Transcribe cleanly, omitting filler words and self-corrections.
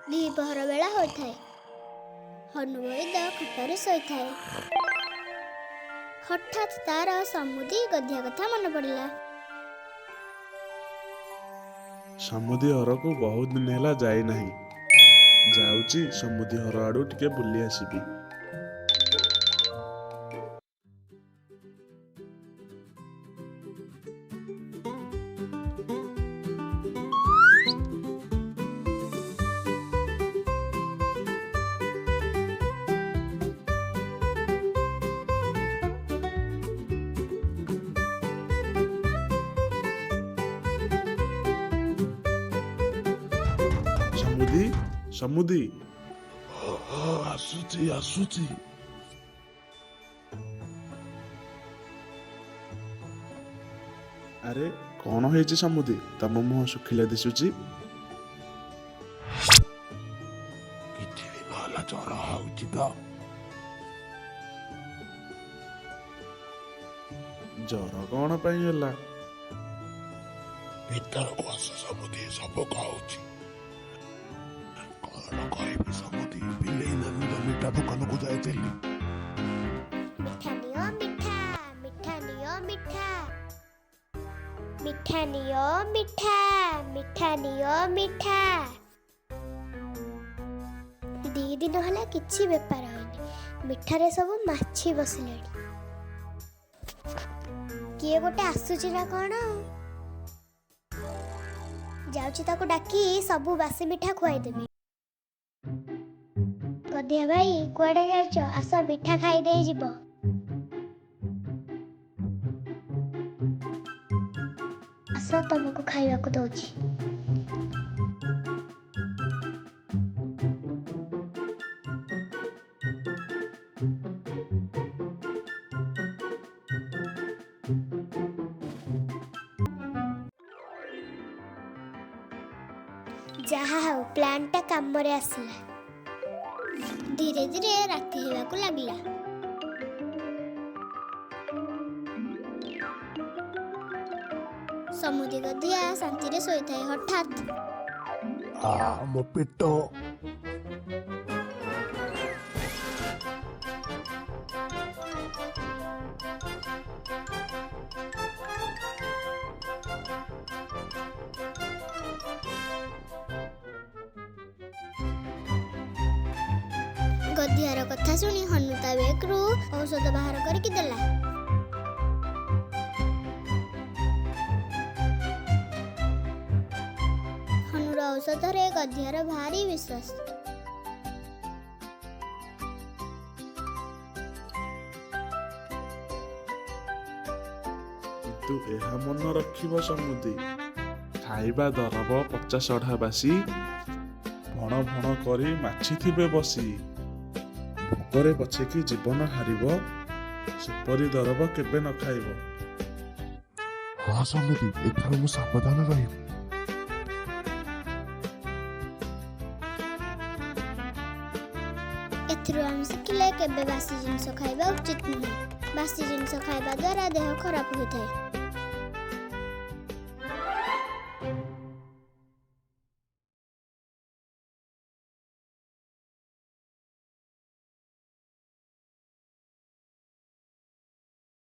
ଦ୍ୱିପହର ବେଳା ହୋଇଥାଏ। ହନୁ ବୈଦ ଖଟରେ ଶୋଇଥାଏ। ହଠାତ୍ ତାର ସମୁଦି ଗଧିଆ କଥା ମନେ ପଡ଼ିଲା। ସମୁଦି ଘରକୁ ବହୁତ ଦିନ ହେଲା ଯାଇନାହିଁ। ଯାଉଛି ସମୁଦି ଘର ଆଡୁ ଟିକେ ବୁଲି ଆସିବି। ସମୁଦି ଆସୁଛି। ଆରେ କଣ ହେଇଛି ସମୁଦି? ତମ ମୁହଁ ଶୁଖିଲା ଦିଶୁଛି। କିଛି ଦିନ ହେଲା ଜ୍ୱର ହଉଛି ତ। ଜ୍ୱର କଣ ପାଇଁ ହେଲା? ଭିତରକୁ ଆସ ସମୁଦି, ସବୁ କହୁଛି। କଣ କହିବି ସମୁଦି, ବିଲେଇ ନାନୀର ମିଠା ଦୋକାନକୁ ଯାଇଥିଲି। ମିଠା ନିଅ ମିଠା, ମିଠା ନିଅ ମିଠା, ମିଠା ନିଅ ମିଠା, ମିଠା ନିଅ ମିଠା। 2 ଦିନ ହେଲା କିଛି ବେପାର ହୋଇନି। ମିଠାରେ ସବୁ ମାଛି ବସିଲେଣି। କିଏ ଗୋଟେ ଆସୁଛି ନା କଣ? ଯାଉଛି ତାକୁ ଡାକି ସବୁ ବାସି ମିଠା ଖୁଆଇଦେବି। ଗଧିଆ ଭାଇ, କୁଆଡେ ଯାଉଛ? ଆସ ମିଠା ଖାଇଦେଇ ଯିବ। ଆସ, ତମକୁ ଖାଇବାକୁ ଦଉଛି। ଯାହା ହଉ, ପ୍ଲାନ୍ଟା କାମରେ ଆସିଲା। ଧୀରେ ଧୀରେ ରାତି ହେବାକୁ ଲାଗିଲା। ସମୁଦି ଗଧିଆ ଶାନ୍ତିରେ ଶୋଇଥାଏ। ହଠାତ୍ ମୋ ପେଟ। ଗଧିଆର କଥା ଶୁଣି ହନୁ ତା ବେଗରୁ ଔଷଧ ବାହାର କରିକି ଦେଲା। ହନୁର ଔଷଧରେ ଗଧିଆର ଭାରି ବିଶ୍ୱାସ। କିନ୍ତୁ ଏହା ମନେ ରଖିବ ସମୁଦି, ଖାଇବା ଦରବ ପଚା ସଢା ବାସି, ଭଣ ଭଣ କରି ମାଛି ଥିବେ ବସି। ଭୋକରେ ପଛେକି ଜୀବନ ହାରିବ, ସେପରି ଦରବ କେବେ ନ ଖାଇବ। ହଁ ସମୁଦି, ଏଥର ମୁଁ ସାବଧାନ ରହିବି। ଏଥିରୁ ଆମେ ଶିଖିଲେ କେବେ ବାସି ଜିନିଷ ଖାଇବା ଉଚିତ ନୁହେଁ। ବାସି ଜିନିଷ ଖାଇବା ଦ୍ୱାରା ଦେହ ଖରାପ ହୋଇଥାଏ।